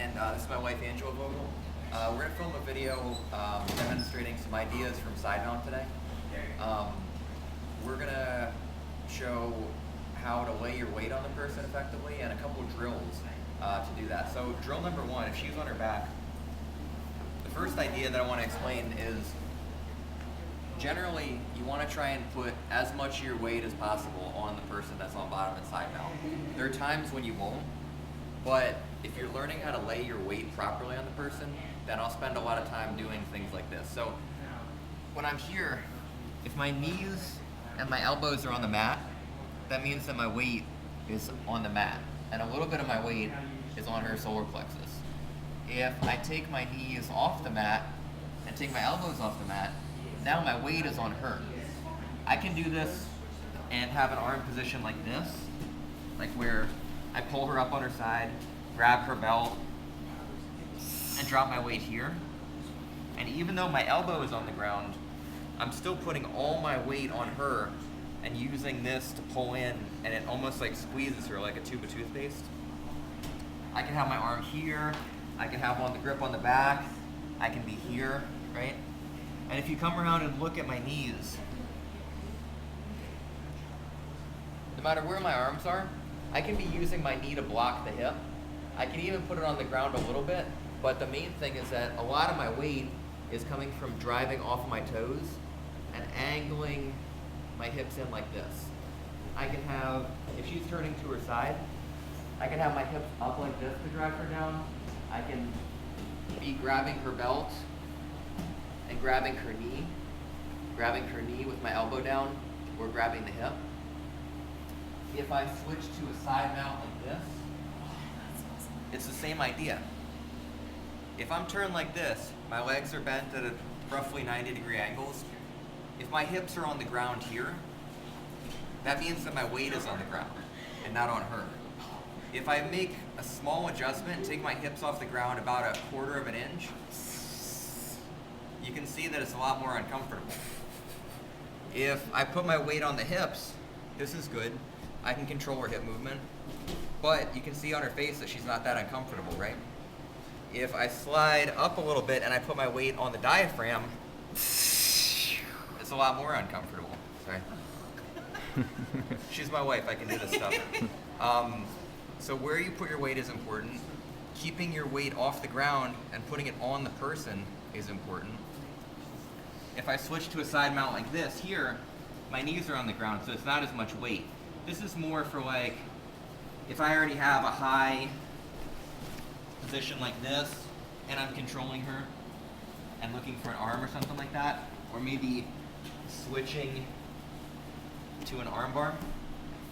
and this is my wife Angela Vogel. We're going to film a video demonstrating some ideas from side mount today. We're going to show how to lay your weight on the person effectively and a couple of drills to do that. So drill number one, if she's on her back, the first idea that I want to explain is generally you want to try and put as much of your weight as possible on the person that's on bottom and side mount. There are times when you won't, but if you're learning how to lay your weight properly on the person, then I'll spend a lot of time doing things like this. So when I'm here, if my knees and my elbows are on the mat, that means that my weight is on the mat, and a little bit of my weight is on her solar plexus. If I take my knees off the mat and take my elbows off the mat, now my weight is on her. I can do this and have an arm position like this, like where I pull her up on her side, grab her belt, and drop my weight here. And even though my elbow is on the ground, I'm still putting all my weight on her and using this to pull in, and it almost like squeezes her like a tube of toothpaste. I can have my arm here, I can have the grip on the back, I can be here, right? And if you come around and look at my knees, no matter where my arms are, I can be using my knee to block the hip. I can even put it on the ground a little bit, but the main thing is that a lot of my weight is coming from driving off of my toes and angling my hips in like this. I can have, if she's turning to her side, I can have my hips up like this to drive her down. I can be grabbing her belt and grabbing her knee with my elbow down, or grabbing the hip. If I switch to a side mount like this, it's the same idea. If I'm turned like this, my legs are bent at a roughly 90-degree angles. If my hips are on the ground here, that means that my weight is on the ground and not on her. If I make a small adjustment, take my hips off the ground about 1/4 of an inch, you can see that it's a lot more uncomfortable. If I put my weight on the hips, this is good. I can control her hip movement, but you can see on her face that she's not that uncomfortable, right? If I slide up a little bit and I put my weight on the diaphragm, it's a lot more uncomfortable. Sorry. She's my wife, I can do this stuff. So where you put your weight is important. Keeping your weight off the ground and putting it on the person is important. If I switch to a side mount like this, here, my knees are on the ground, so it's not as much weight. This is more for like, if I already have a high position like this, and I'm controlling her and looking for an arm or something like that, or maybe switching to an arm bar.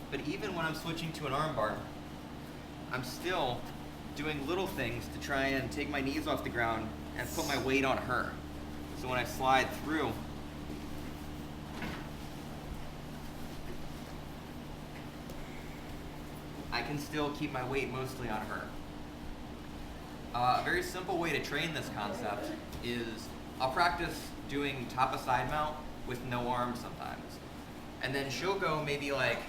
But even when I'm switching to an arm bar, I'm still doing little things to try and take my knees off the ground and put my weight on her. So when I slide through, I can still keep my weight mostly on her. A very simple way to train this concept is I'll practice doing top of side mount with no arms sometimes. And then she'll go maybe like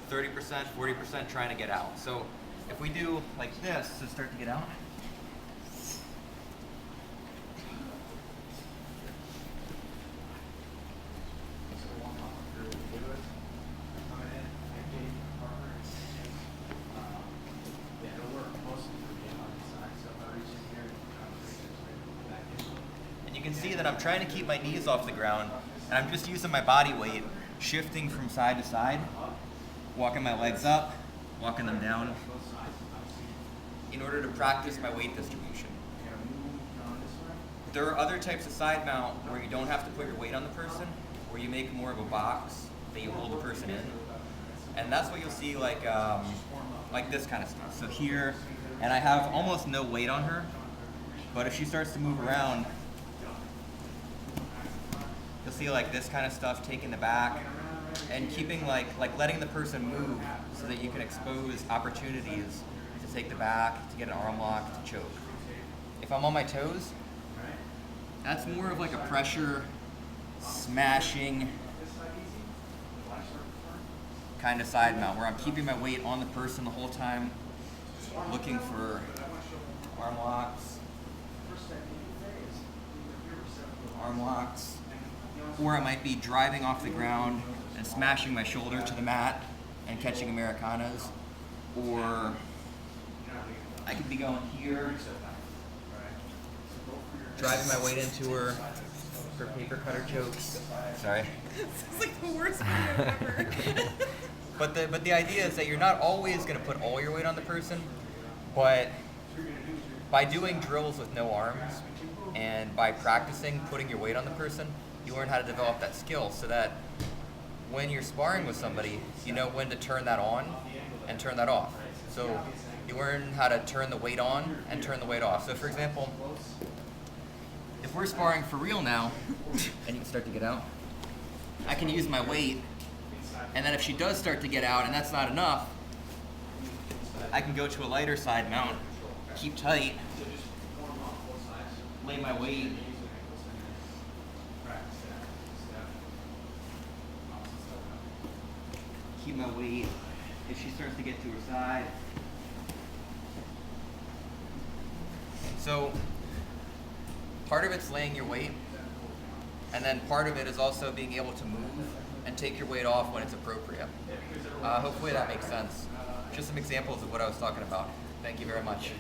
30%, 40% trying to get out. So if we do like this to start to get out, and you can see that I'm trying to keep my knees off the ground, and I'm just using my body weight, shifting from side to side, walking my legs up, walking them down, in order to practice my weight distribution. There are other types of side mount where you don't have to put your weight on the person, where you make more of a box that you hold the person in. And that's what you'll see like this kind of stuff. So here, and I have almost no weight on her, but if she starts to move around, you'll see like this kind of stuff, taking the back and keeping like letting the person move so that you can expose opportunities to take the back, to get an arm lock, to choke. If I'm on my toes, that's more of like a pressure, smashing kind of side mount where I'm keeping my weight on the person the whole time, looking for arm locks, arm locks, or I might be driving off the ground and smashing my shoulder to the mat and catching Americanas, or I could be going here, driving my weight into her paper cutter chokes. Sorry. It's like the worst video ever. But the idea is that you're not always going to put all your weight on the person, but by doing drills with no arms and by practicing putting your weight on the person, you learn how to develop that skill so that when you're sparring with somebody, you know when to turn that on and turn that off. So you learn how to turn the weight on and turn the weight off. So for example, if we're sparring for real now, and you can start to get out, I can use my weight, and then if she does start to get out and that's not enough, I can go to a lighter side mount, keep tight, lay my weight, keep my weight. If she starts to get to her side. So part of it's laying your weight, and then part of it is also being able to move and take your weight off when it's appropriate. Hopefully that makes sense. Just some examples of what I was talking about. Thank you very much.